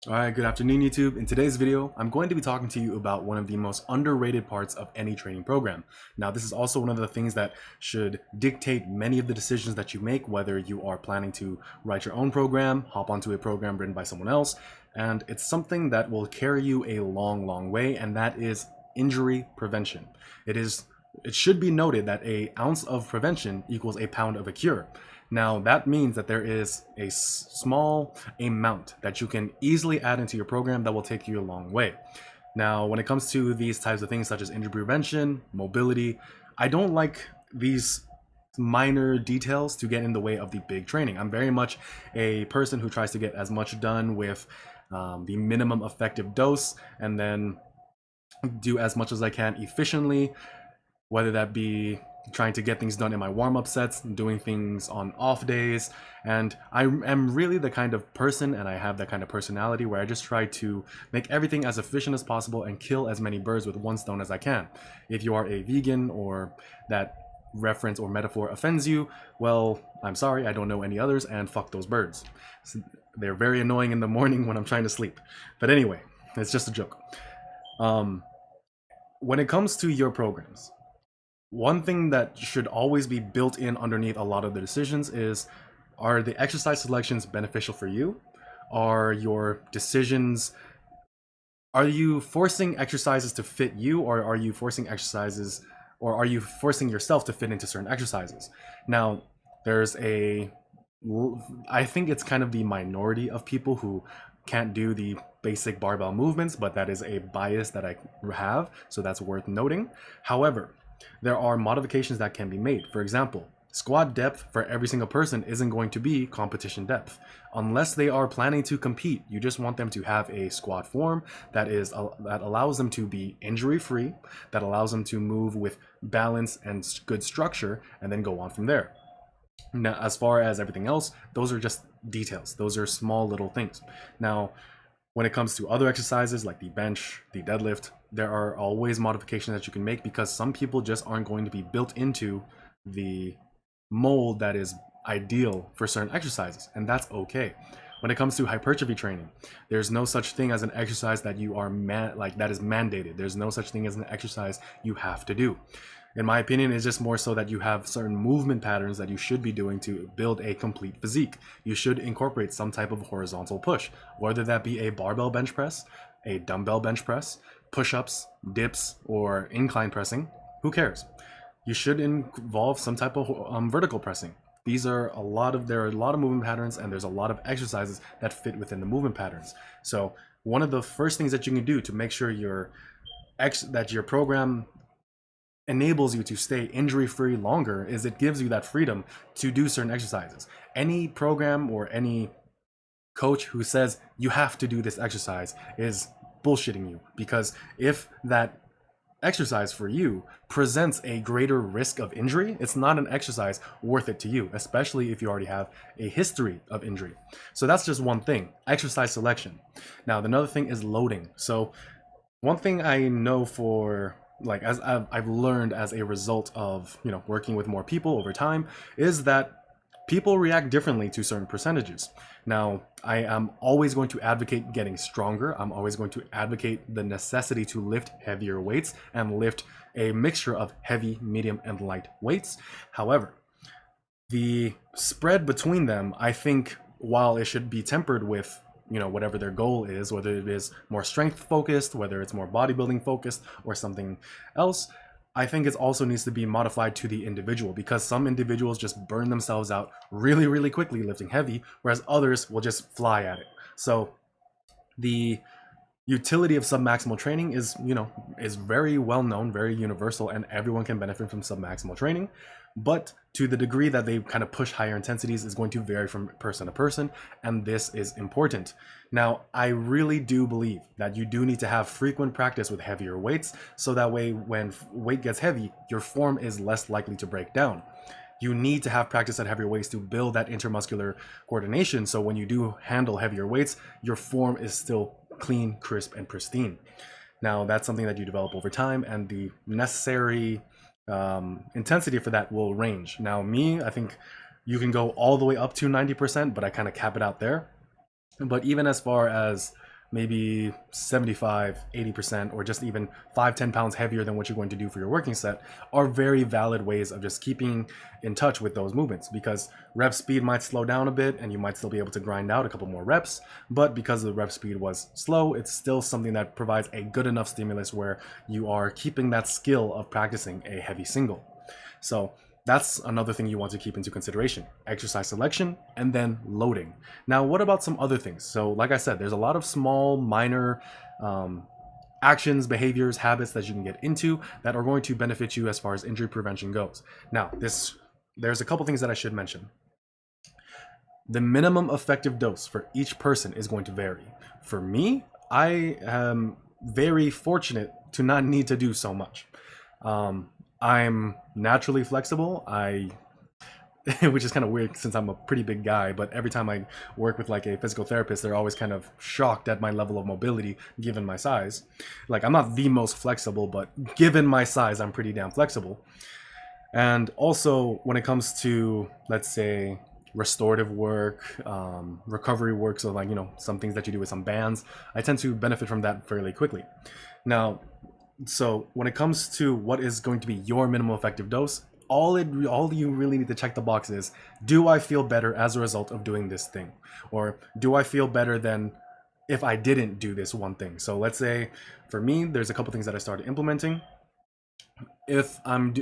Alright, good afternoon YouTube. In today's video, I'm going to be talking to you about one of the most underrated parts of any training program. Now, this is also one of the things that should dictate many of the decisions that you make, whether you are planning to write your own program, hop onto a program written by someone else, and it's something that will carry you a long way, and that is injury prevention. It should be noted that an ounce of prevention equals a pound of a cure. Now, that means that there is a small amount that you can easily add into your program that will take you a long way. Now, when it comes to these types of things such as injury prevention, mobility, I don't like these minor details to get in the way of the big training. I'm very much a person who tries to get as much done with the minimum effective dose and then do as much as I can efficiently, whether that be trying to get things done in my warm-up sets, doing things on off days. And I am really the kind of person, and I have that kind of personality where I just try to make everything as efficient as possible and kill as many birds with one stone as I can. If you are a vegan or that reference or metaphor offends you, well, I'm sorry, I don't know any others, and fuck those birds. They're very annoying in the morning when I'm trying to sleep. But anyway, it's just a joke. When it comes to your programs, one thing that should always be built in underneath a lot of the decisions is, are the exercise selections beneficial for you? Are your decisions, are you forcing exercises to fit you, or are you forcing exercises, or are you forcing yourself to fit into certain exercises? Now, I think it's kind of the minority of people who can't do the basic barbell movements, but that is a bias that I have, so that's worth noting. However, there are modifications that can be made. For example, squat depth for every single person isn't going to be competition depth. Unless they are planning to compete, you just want them to have a squat form that allows them to be injury-free, that allows them to move with balance and good structure, and then go on from there. Now, as far as everything else, those are just details. Those are small little things. Now, when it comes to other exercises like the bench, the deadlift, there are always modifications that you can make because some people just aren't going to be built into the mold that is ideal for certain exercises, and that's okay. When it comes to hypertrophy training, there's no such thing as an exercise that you are that is mandated. There's no such thing as an exercise you have to do. In my opinion, it's just more so that you have certain movement patterns that you should be doing to build a complete physique. You should incorporate some type of horizontal push, whether that be a barbell bench press, a dumbbell bench press, push-ups, dips, or incline pressing. Who cares? You should involve some type of vertical pressing. There are a lot of movement patterns, and there's a lot of exercises that fit within the movement patterns. So one of the first things that you can do to make sure that your program enables you to stay injury-free longer is it gives you that freedom to do certain exercises. Any program or any coach who says you have to do this exercise is bullshitting you, because if that exercise for you presents a greater risk of injury, it's not an exercise worth it to you, especially if you already have a history of injury. So that's just one thing, exercise selection. Now, another thing is loading. So one thing I know as I've learned as a result of working with more people over time is that people react differently to certain percentages. Now, I am always going to advocate getting stronger. I'm always going to advocate the necessity to lift heavier weights and lift a mixture of heavy, medium, and light weights. However, the spread between them, I think, while it should be tempered with whatever their goal is, whether it is more strength focused, whether it's more bodybuilding focused, or something else, I think it also needs to be modified to the individual, because some individuals just burn themselves out really quickly lifting heavy, whereas others will just fly at it. So the utility of submaximal training is very well known, very universal, and everyone can benefit from submaximal training. But to the degree that they kind of push higher intensities is going to vary from person to person, and this is important. Now, I really do believe that you do need to have frequent practice with heavier weights, so that way when weight gets heavy, your form is less likely to break down. You need to have practice at heavier weights to build that intermuscular coordination, so when you do handle heavier weights, your form is still clean, crisp, and pristine. Now, that's something that you develop over time, and the necessary intensity for that will range. Now, I think you can go all the way up to 90%, but I kind of cap it out there. But even as far as maybe 75, 80%, or just even 5, 10 pounds heavier than what you're going to do for your working set, are very valid ways of just keeping in touch with those movements, because rep speed might slow down a bit and you might still be able to grind out a couple more reps. But because the rep speed was slow, it's still something that provides a good enough stimulus where you are keeping that skill of practicing a heavy single. So that's another thing you want to keep into consideration: exercise selection and then loading. Now, what about some other things? So like I said, there's a lot of small, minor actions, behaviors, habits that you can get into that are going to benefit you as far as injury prevention goes. Now, there's a couple things that I should mention. The minimum effective dose for each person is going to vary. For me, I am very fortunate to not need to do so much. I'm naturally flexible. Which is kind of weird since I'm a pretty big guy, but every time I work with like a physical therapist, they're always kind of shocked at my level of mobility given my size. Like, I'm not the most flexible, but given my size, I'm pretty damn flexible. And also when it comes to, let's say, restorative work, recovery work, so like, some things that you do with some bands, I tend to benefit from that fairly quickly. Now, so when it comes to what is going to be your minimum effective dose, all you really need to check the box is, do I feel better as a result of doing this thing? Or do I feel better than if I didn't do this one thing? So let's say for me, there's a couple things that I started implementing. If I'm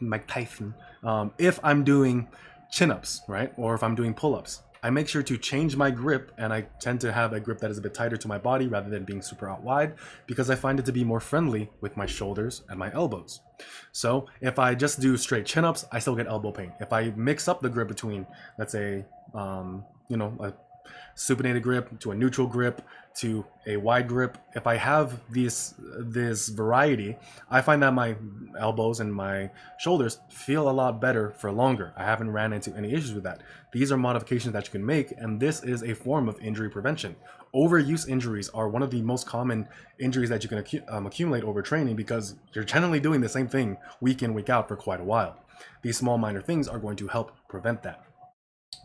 Mike Tyson, if I'm doing chin-ups, right, or if I'm doing pull-ups, I make sure to change my grip, and I tend to have a grip that is a bit tighter to my body rather than being super out wide, because I find it to be more friendly with my shoulders and my elbows. So if I just do straight chin-ups, I still get elbow pain. If I mix up the grip between, let's say, a supinated grip to a neutral grip to a wide grip, if I have this variety, I find that my elbows and my shoulders feel a lot better for longer. I haven't ran into any issues with that. These are modifications that you can make, and this is a form of injury prevention. Overuse injuries are one of the most common injuries that you can accumulate over training, because you're generally doing the same thing week in, week out for quite a while. These small minor things are going to help prevent that.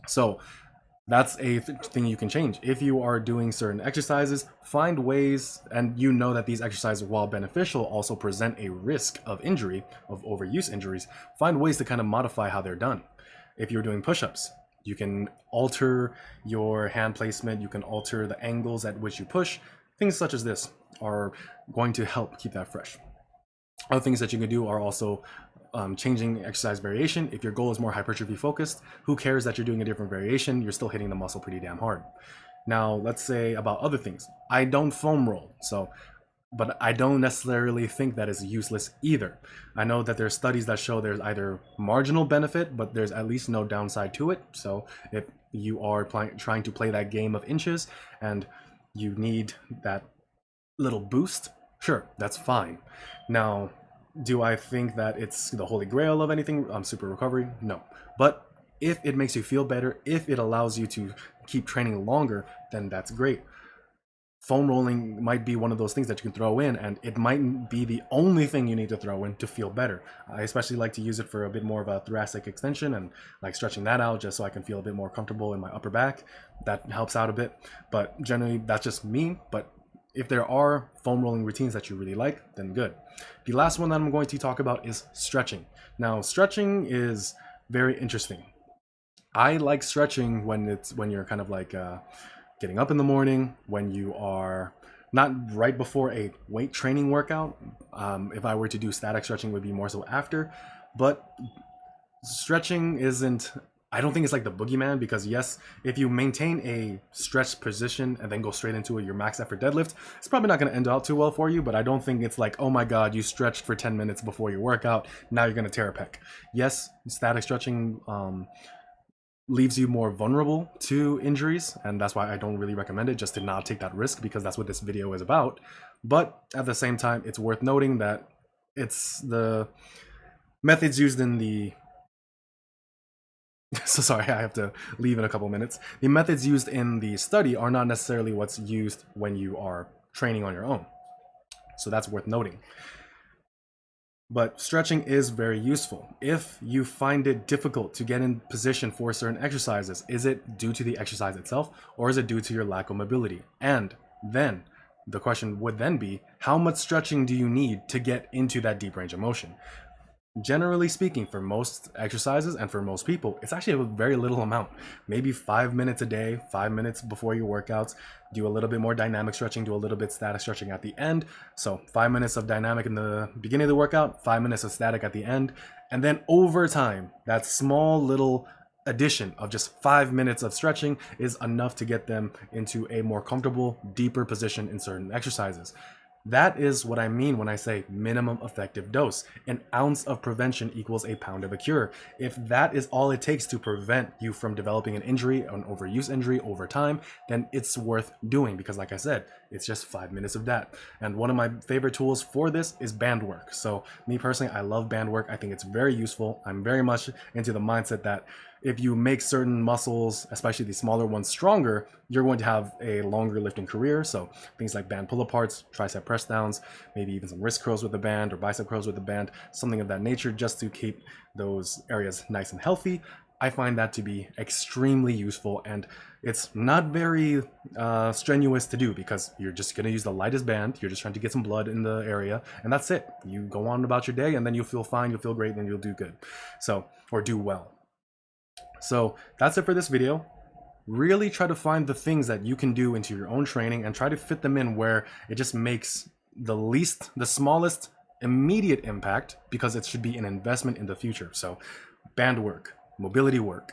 So that's a thing you can change. If you are doing certain exercises, find ways, and you know that these exercises, while beneficial, also present a risk of injury, of overuse injuries, find ways to kind of modify how they're done. If you're doing push-ups, you can alter your hand placement, you can alter the angles at which you push. Things such as this are going to help keep that fresh. Other things that you can do are also changing exercise variation. If your goal is more hypertrophy focused, who cares that you're doing a different variation? You're still hitting the muscle pretty damn hard. Now, let's say about other things. I don't foam roll, but I don't necessarily think that is useless either. I know that there's studies that show there's either marginal benefit, but there's at least no downside to it. So if you are trying to play that game of inches and you need that little boost, sure, that's fine. Now, do I think that it's the holy grail of anything super recovery? No. But if it makes you feel better, if it allows you to keep training longer, then that's great. Foam rolling might be one of those things that you can throw in, and it might be the only thing you need to throw in to feel better. I especially like to use it for a bit more of a thoracic extension and like stretching that out just so I can feel a bit more comfortable in my upper back. That helps out a bit, but generally that's just me. But if there are foam rolling routines that you really like, then good. The last one that I'm going to talk about is stretching. Now, stretching is very interesting. I like stretching when you're kind of like getting up in the morning, when you are not right before a weight training workout. If I were to do static stretching, it would be more so after. But stretching isn't, I don't think it's like the boogeyman, because yes, if you maintain a stretched position and then go straight into your max effort deadlift, it's probably not going to end out too well for you. But I don't think it's like, oh my god, you stretched for 10 minutes before your workout, now you're going to tear a pec. Yes, static stretching leaves you more vulnerable to injuries, and that's why I don't really recommend it, just to not take that risk, because that's what this video is about. But at the same time, it's worth noting that it's the methods used in the so sorry, I have to leave in a couple minutes. The methods used in the study are not necessarily what's used when you are training on your own. So that's worth noting. But stretching is very useful. If you find it difficult to get in position for certain exercises, is it due to the exercise itself, or is it due to your lack of mobility? And then the question would then be, how much stretching do you need to get into that deep range of motion? Generally speaking, for most exercises and for most people, it's actually a very little amount. Maybe 5 minutes a day, 5 minutes before your workouts. Do a little bit more dynamic stretching, do a little bit static stretching at the end. So 5 minutes of dynamic in the beginning of the workout, 5 minutes of static at the end. And then over time, that small little addition of just 5 minutes of stretching is enough to get them into a more comfortable, deeper position in certain exercises. That is what I mean when I say minimum effective dose. An ounce of prevention equals a pound of a cure. If that is all it takes to prevent you from developing an injury, an overuse injury over time, then it's worth doing, because like I said, it's just 5 minutes of that. And one of my favorite tools for this is band work. So me personally, I love band work. I think it's very useful. I'm very much into the mindset that if you make certain muscles, especially the smaller ones, stronger, you're going to have a longer lifting career. So things like band pull-aparts, tricep press downs, maybe even some wrist curls with the band or bicep curls with the band, something of that nature, just to keep those areas nice and healthy. I find that to be extremely useful, and it's not very strenuous to do, because you're just going to use the lightest band. You're just trying to get some blood in the area, and that's it. You go on about your day, and then you'll feel fine, you'll feel great, and you'll do good. So, or do well. So that's it for this video. Really try to find the things that you can do into your own training and try to fit them in where it just makes the smallest immediate impact, because it should be an investment in the future. So band work, mobility work,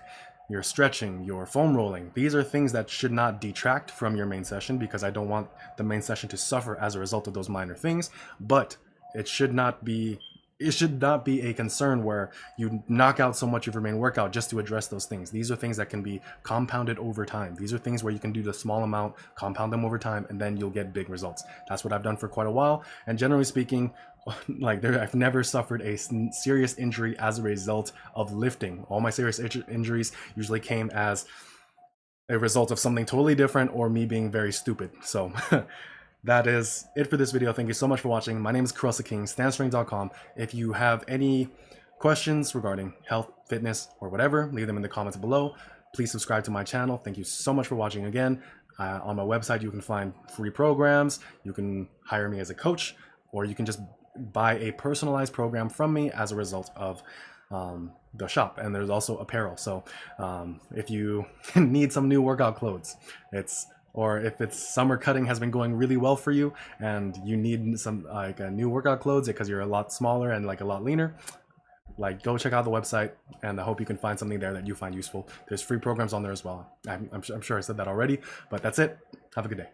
your stretching, your foam rolling, these are things that should not detract from your main session, because I don't want the main session to suffer as a result of those minor things. But it should not be a concern where you knock out so much of your main workout just to address those things. These are things that can be compounded over time. These are things where you can do the small amount, compound them over time, and then you'll get big results. That's what I've done for quite a while. And generally speaking, I've never suffered a serious injury as a result of lifting. All my serious injuries usually came as a result of something totally different, or me being very stupid. So that is it for this video. Thank you so much for watching. My name is Kurosa King, StanStrength.com. If you have any questions regarding health, fitness, or whatever, leave them in the comments below. Please subscribe to my channel. Thank you so much for watching again. On my website, you can find free programs. You can hire me as a coach, or you can just buy a personalized program from me as a result of the shop. And there's also apparel. So if you need some new workout clothes, or if it's summer cutting has been going really well for you and you need some new workout clothes because you're a lot smaller and a lot leaner, go check out the website, and I hope you can find something there that you find useful. There's free programs on there as well. I'm sure I said that already, but that's it. Have a good day.